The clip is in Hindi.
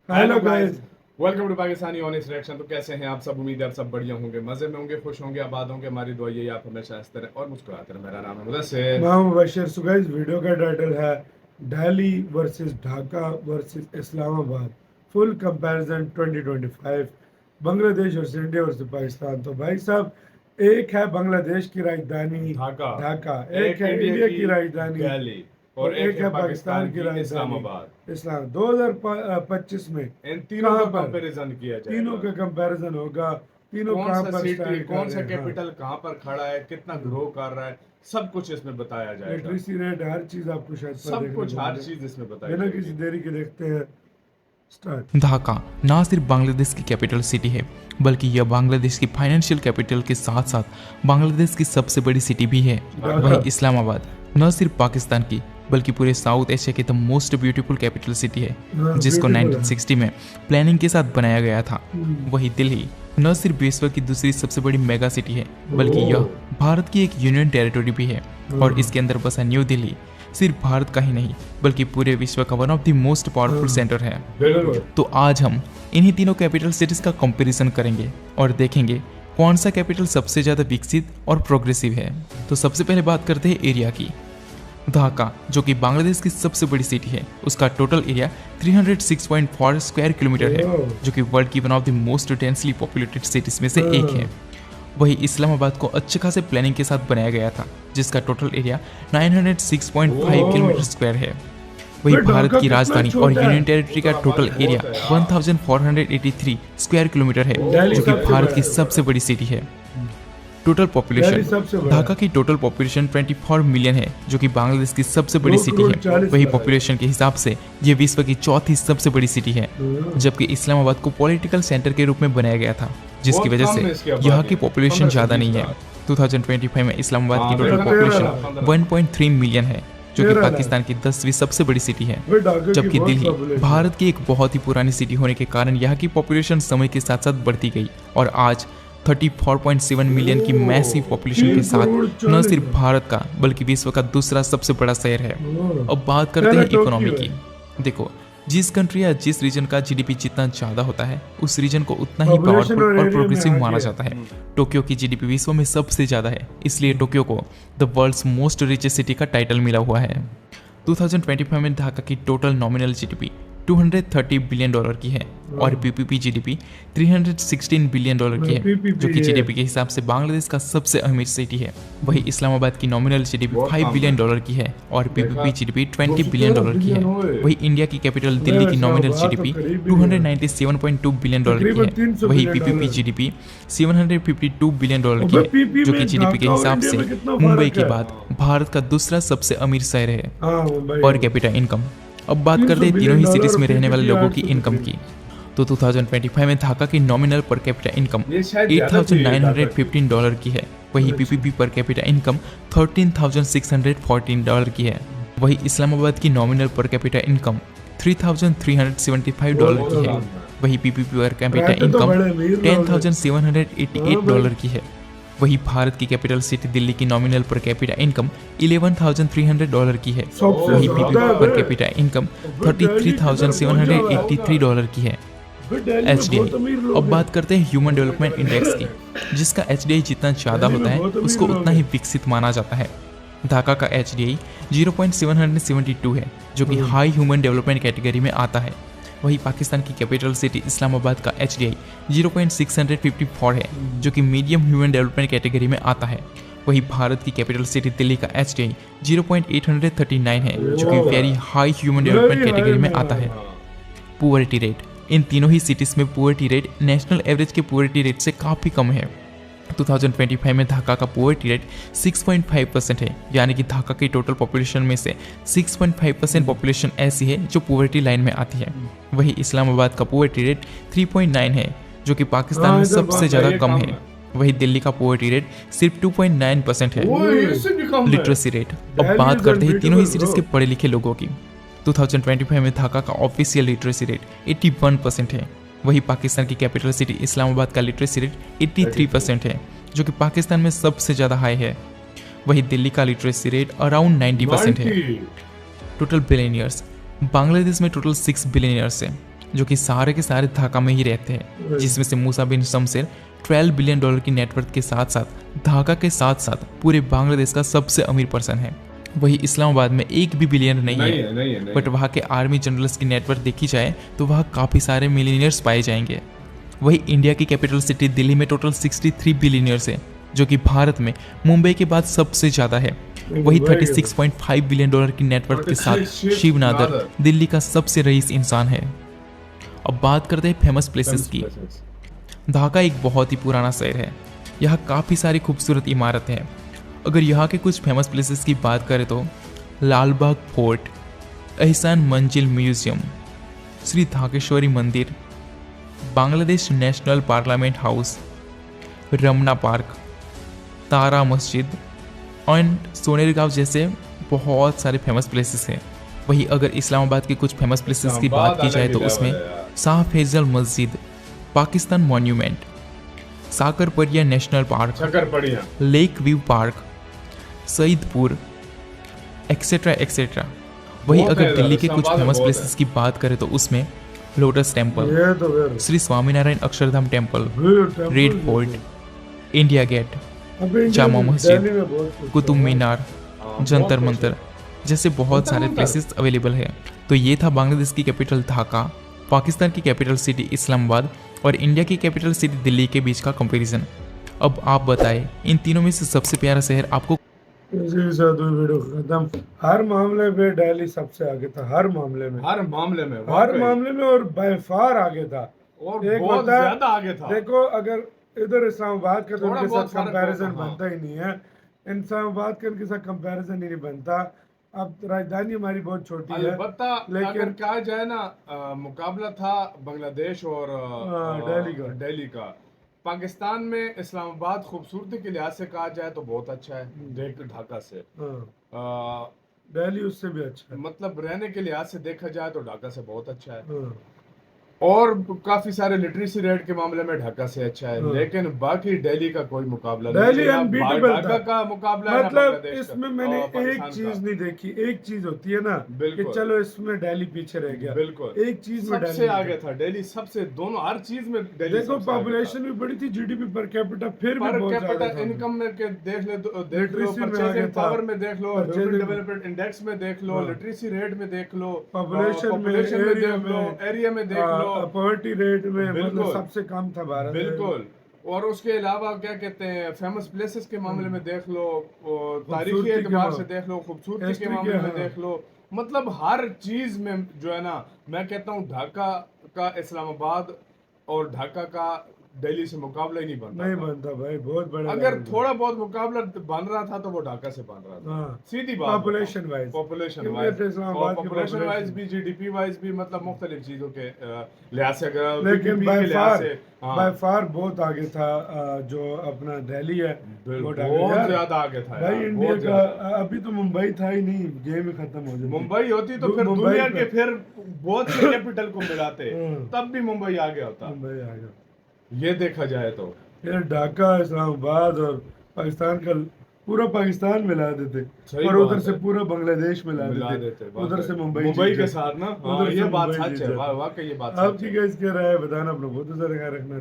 Hello guys. Welcome to Pakistani honest reaction. तो कैसे हैं आप सब? उम्मीद है आप सब बढ़िया होंगे, मजे में होंगे, खुश होंगे, आबाद होंगे। हमारी दुआ यही आप हमेशा इस तरह और मुस्कुराते रहें। मेरा नाम है मुदस्सिर। मैं हूं मुबशर। सो गाइस, वीडियो का टाइटल है Delhi versus Dhaka versus Islamabad, full comparison 2025, Bangladesh versus India versus Pakistan. तो भाई साहब, एक है बांग्लादेश की राजधानी ढाका, ढाका, एक एक है इंडिया इंडिया की की राजधानी दिल्ली और और एक एक है है पाकिस्तान पाकिस्तान की की राजधानी इस्लामाबाद। इस्लाम। 2025 में इन तीनों कहाँ का पर कंपैरिजन किया तीनों जाएगा। का कंपैरिजन होगा, तीनों कौन कहाँ सा पर सिटी, स्टैंड कर कौन रहे सा हैं। हाँ, कैपिटल कहाँ पर खड़ा है, कितना ग्रो कर रहा है, सब कुछ इसमें बताया जाएगा। लिटरेसी रेट, हर चीज आपको शायद पर सब देखने कुछ, को हर मिले। चीज इसमें बताई बिना किसी जाएगी। देरी के देखते हैं स्टार्ट। ढाका ना सिर्फ बांग्लादेश की कैपिटल सिटी है, बल्कि यह बांग्लादेश की फाइनेंशियल कैपिटल के साथ साथ बांग्लादेश की सबसे बड़ी सिटी भी है। वहीं इस्लामाबाद न सिर्फ पाकिस्तान की बल्कि पूरे साउथ एशिया की the most beautiful capital city है, जिसको ब्यूटीफुल है। 1960 में प्लानिंग के साथ बनाया गया था। हम्म। वहीं दिल्ली न सिर्फ विश्व की दूसरी सबसे बड़ी मेगा सिटी है, बल्कि ओह। यह भारत की एक यूनियन टेरिटरी भी है। और इसके अंदर बसा न्यू दिल्ली सिर्फ भारत का ही नहीं बल्कि पूरे विश्व का one of the most powerful centre है। बिल्कुल। तो आज हम इन्हीं तीनों कैपिटल सिटीज का कंपैरिजन करेंगे और देखेंगे कौन सा कैपिटल सबसे ज़्यादा विकसित और प्रोग्रेसिव है। तो सबसे पहले बात करते हैं एरिया की। ढाका, जो कि बांग्लादेश की सबसे बड़ी सिटी है, उसका टोटल एरिया 306.4 स्क्वायर किलोमीटर है, जो कि वर्ल्ड की one of the most densely populated cities में से एक है। वही इस्लामाबाद को अच्छे खासे प्लानिंग के साथ बनाया गया था, जिसका टोटल एरिया 906.5 किलोमीटर स्क्वायर है। वही ढाका भारत की कितना राजधानी और छोटा है। यूनियन टेरिटरी का टोटल एरिया 1483 स्क्वायर किलोमीटर है, दिल्ली जो कि सबसे भारत बड़ा की है। सबसे बड़ी सिटी है। टोटल दिल्ली पॉपुलेशन, सबसे बड़ा ढाका की टोटल पॉपुलेशन 24 मिलियन है, जो कि बांग्लादेश की सबसे बड़ी 2 सिटी करोड़ है। 40 वही लाख। पॉपुलेशन के हिसाब से ये विश्व की चौथी सबसे बड़ी सिटी है, जबकि इस्लामाबाद को पॉलिटिकल सेंटर के रूप में बनाया गया था, जिसकी बहुत वजह कम है से इसकी यहाँ आबादी। की पॉपुलेशन 15 से ज़्यादा 20 नहीं है। लाख। 2025 में इस्लामाबाद की हाँ, टोटल 15 पॉपुलेशन लाख। 1.3 मिलियन है, जो कि 13 लाख। पाकिस्तान की 10वीं सबसे बड़ी सिटी है। भाई ढाका की जबकि बहुत दिल्ली population भारत की एक बहुत ही पुरानी सिटी होने के कारण यहाँ की पॉपुलेशन समय के साथ साथ बढ़ती गई और आज 34.7 मिलियन की मैसिव पॉपुलेशन के 3 साथ करोड़ न 40 सिर्फ लाख। भारत का बल्कि विश्व का दूसरा सबसे बड़ा शहर है। अब बात करते पहला हैं इकोनॉमी टोक्यो की। देखो, जिस कंट्री या जिस रीजन का जीडीपी जितना ज़्यादा होता है, उस रीजन को उतना ही Population पावरफुल और और area में प्रोग्रेसिव आगे माना है। जाता है। टोक्यो की जीडीपी विश्व में सबसे ज़्यादा है, इसलिए टोक्यो को the world's most richest city का टाइटल मिला हुआ है। 2025 में ढाका की टोटल नॉमिनल जीडीपी $230 बिलियन की है और पीपीपी जीडीपी $316 बिलियन की है, PPP जो कि है। जीडीपी के हिसाब से बांग्लादेश का सबसे अमीर सिटी है। वही इस्लामाबाद की नॉमिनल जीडीपी बहुत 5 कम बिलियन है। की है और पीपीपी देखा? जीडीपी 20 बिलियन की है। वही इंडिया की कैपिटल दिल्ली की नॉमिनल जीडीपी 297.2 बिलियन की तकरीबन है। 300 वही billion PPP dollar. GDP 752 billion की अबे है, PP जो कि में जीडीपी के ढाका और हिसाब इंडिया से में कितना मुंबई फर्क के है? बाद भारत का दूसरा सबसे अमीर शहर है। हाँ मुंबई। Per capita income. अब बात 300 करते हैं तीनों ही बिलियन सिटीज डॉलर में रहने वाले PPP लोगों की 800 इनकम की। तो 2025 में ढाका की नॉमिनल पर कैपिटा इनकम ये शायद ज्यादा थी $8,915 की है। वही पीपीपी पर कैपिटा इनकम $13,614 की है। वही इस्लामाबाद की नॉमिनल पर कैपिटा इनकम $3,375 की है। वही पीपीपी पर कैपिटा रहते तो इनकम बड़े अमीर लोग हैं। $10,788 की है। वही भारत की कैपिटल सिटी दिल्ली की नॉमिनल पर कैपिटा इनकम $11,300 की है। सबसे वही ज्यादा पीपीपी है पर बे। कैपिटा इनकम बे, दिल्ली की तरफ $33,783 की है। बे, दिल्ली में HDI। बहुत अमीर लोग अब हैं। बात करते हैं ह्यूमन डेवलपमेंट इंडेक्स की, जिसका HDI जितना ज़्यादा दिल्ली में होता है बहुत अमीर उसको लोग उतना ही हैं। विकसित माना जाता है। ढाका का HDI 0.772 है, जो कि हाई ह्यूमन डेवलपमेंट कैटेगरी में आता है। वही पाकिस्तान की कैपिटल सिटी इस्लामाबाद का HDI 0.654 है, जो कि मीडियम ह्यूमन डेवलपमेंट कैटेगरी में आता है। वही भारत की कैपिटल सिटी दिल्ली का HDI 0.839 है, जो कि very high human development category में आता है। पुअरिटी रेट। इन तीनों ही सिटीज़ में पुअरिटी रेट नेशनल एवरेज के पुअरिटी रेट से काफ़ी कम है। 2025 में ढाका का पुअरिटी रेट 6.5% है, यानी कि ढाका की टोटल पॉपुलेशन में से 6.5% पॉपुलेशन ऐसी है जो पुअरिटी लाइन में आती है। वही इस्लामाबाद का पुअरिटी रेट 3.9 है, जो कि पाकिस्तान में इधर सबसे ज़्यादा ये कम कम है। है। वही दिल्ली का पुअरिटी रेट सिर्फ 2.9% है। वो इससे भी कम है। Literacy rate. अब That बात is करते हैं तीनों ही unbeatable, सिटीज के bro. पढ़े लिखे लोगों की। 2025 में ढाका का ऑफिशियल लिटरेसी रेट 81% है। वही पाकिस्तान की कैपिटल सिटी इस्लामाबाद का लिटरेसी रेट 83% है, जो कि पाकिस्तान में सबसे ज़्यादा हाई है। वही दिल्ली का लिटरेसी रेट अराउंड 90% है। 90। Total billionaires. बांग्लादेश में टोटल 6 बिलियनियर्स हैं जो कि सारे के सारे ढाका में ही रहते हैं, जिसमें से मूसा बिन शमशेर $12 बिलियन की नेटवर्थ के साथ साथ ढाका के साथ साथ पूरे बांग्लादेश का सबसे अमीर पर्सन है। वही इस्लामाबाद में एक भी बिलियनर नहीं है, बट वहाँ के आर्मी जनरल्स की नेटवर्थ देखी जाए तो वहाँ काफ़ी सारे मिलियनियर्स पाए जाएंगे। वही इंडिया की कैपिटल सिटी दिल्ली में टोटल 63 बिलियनियर्स है, जो कि भारत में मुंबई के बाद सबसे ज़्यादा है। वही $36.5 बिलियन की नेटवर्थ के साथ शिव नादर दिल्ली का सबसे रईस इंसान है। अब बात करते हैं फेमस प्लेसेस की। ढाका एक बहुत ही पुराना शहर है, यहाँ काफ़ी सारी खूबसूरत इमारतें हैं। अगर यहाँ के कुछ फेमस प्लेसेस की बात करें तो लाल बाग फोर्ट, एहसान मंजिल museum, Shri Dhakeshwari Mandir, Bangladesh national parliament house, Ramna park, Tara Masjid and सोनेरगांव जैसे बहुत सारे फेमस प्लेसेस हैं। वही अगर इस्लामाबाद के कुछ फेमस प्लेसेस की बात की जाए तो उसमें Shah Faisal Masjid, Pakistan monument, Sakarparia national park, lake view park, Saidpur etcetera etcetera. वही अगर दिल्ली के कुछ फेमस प्लेसेस की बात करें तो उसमें lotus temple, Shri Swaminarayan Akshardham temple, red fort, India gate, Jama Masjid, Qutub मीनार, जंतर मंतर जैसे बहुत सारे प्लेसेस अवेलेबल है। तो ये था बांग्लादेश की कैपिटल ढाका, पाकिस्तान की कैपिटल सिटी इस्लामाबाद और इंडिया की कैपिटल सिटी दिल्ली के बीच का कंपैरिजन। अब आप बताएं इन तीनों में से सबसे प्यारा शहर आपको। इसी के साथ वीडियो खत्म। हर मामले में दिल्ली सबसे आगे था, हर मामले में और बाय फार आगे था, और एक बहुत बता- ज्यादा आगे था। देखो अगर इधर इस्लामाबाद का तो थोड़ा उनके बहुत साथ फर्क कंपैरिजन होगा, हाँ। बनता ही नहीं है। इस्लामाबाद का उनके साथ कंपैरिजन ही नहीं बनता। अब राजधानी हमारी बहुत छोटी है, अलबत्ता लेकिन अगर कहा जाए ना, मुकाबला था बांग्लादेश और दिल्ली का। पाकिस्तान में इस्लामाबाद खूबसूरती के लिहाज से कहा जाए तो बहुत अच्छा है देख ढाका से। हाँ, दिल्ली उससे भी अच्छा है। मतलब रहने के लिहाज से देखा जाए तो ढाका से बहुत अच्छा है, हाँ, और काफी सारे लिटरेसी रेट के मामले में ढाका से अच्छा है। हाँ। लेकिन बाकी दिल्ली का कोई मुकाबला दिल्ली नहीं है। unbeatable ढाका था। का मुकाबला है ना मतलब बांग्लादेश इसमें का मैंने और एक पाकिस्तान चीज का। नहीं देखी, एक चीज होती है ना कि बिल्कुल। चलो इसमें दिल्ली पीछे रह गया, बिल्कुल एक चीज में सबसे दिल्ली आगे था दिल्ली, सबसे दोनों हर चीज में दिल्ली देखो सबसे आगे पॉपुलेशन भी बड़ी थी, जीडीपी पर कैपिटा फिर भी पर बहुत कैपिटा ज्यादा था। इनकम में के देख लो, Literacy में आगे परचेजिंग था। पावर में देख लो, Purchasing- ह्यूमन डेवलपमेंट इंडेक्स में देख लो, हाँ। लिटरेसी रेट में देख लो, Population में, पॉपुलेशन में area देख लो, में, एरिया में देख लो। पॉवर्टी रेट में मतलब बिल्कुल। सबसे कम था भारत में। बिल्कुल। और उसके अलावा क्या कहते हैं, फेमस प्लेसेस के मामले में देख लो, और तारीखी खूबसूरती के एतबार मा- से देख लो, खूबसूरती History के मामले में हाँ। देख लो, मतलब हर चीज में जो है ना, मैं कहता हूँ ढाका का इस्लामाबाद और ढाका का दिल्ली से मुकाबला ही नहीं बनता नहीं था। बनता भाई, बहुत बड़ा अगर level था। थोड़ा बहुत मुकाबला बन रहा था तो वो ढाका से बन रहा था, हाँ। सीधी बात। Population wise। पॉपुलेशन क्योंकि वाइज, इस्लामाबाद की पॉपुलेशन वाइज population- भी, जीडीपी वाइज भी, मतलब मुख्तलिफ चीजों के लिहाज से, अगर लेकिन PPP बाय के लिहाज फार से, हाँ, बाय फार बहुत आगे था। जो अपना दिल्ली है बहुत यार, ज्यादा आगे था भाई यार, इंडिया बहुत का ज्यादा। अभी तो मुंबई था ही नहीं, गेम ही खत्म हो जाती। मुंबई होती तो फिर मुंबई दुनिया का- के फिर बहुत से कैपिटल को मिलाते, हाँ। तब भी मुंबई आगे होता, मुंबई आ गया। ये देखा जाए तो। फिर ढाका, इस्लामाबाद और पाकिस्तान का पूरा पाकिस्तान मिला देते, सही और बात उधर से है। पूरा बांग्लादेश मिला मिला देते, देते, उधर से मुंबई मुंबई जीत के जाते। साथ ना, उधर हाँ, से ये बात मुंबई सच जीत है, जाते। वाकई ये बात आपकी सच है। क्या इसके राय बताना, अपना बहुत सारा ख्याल रखना।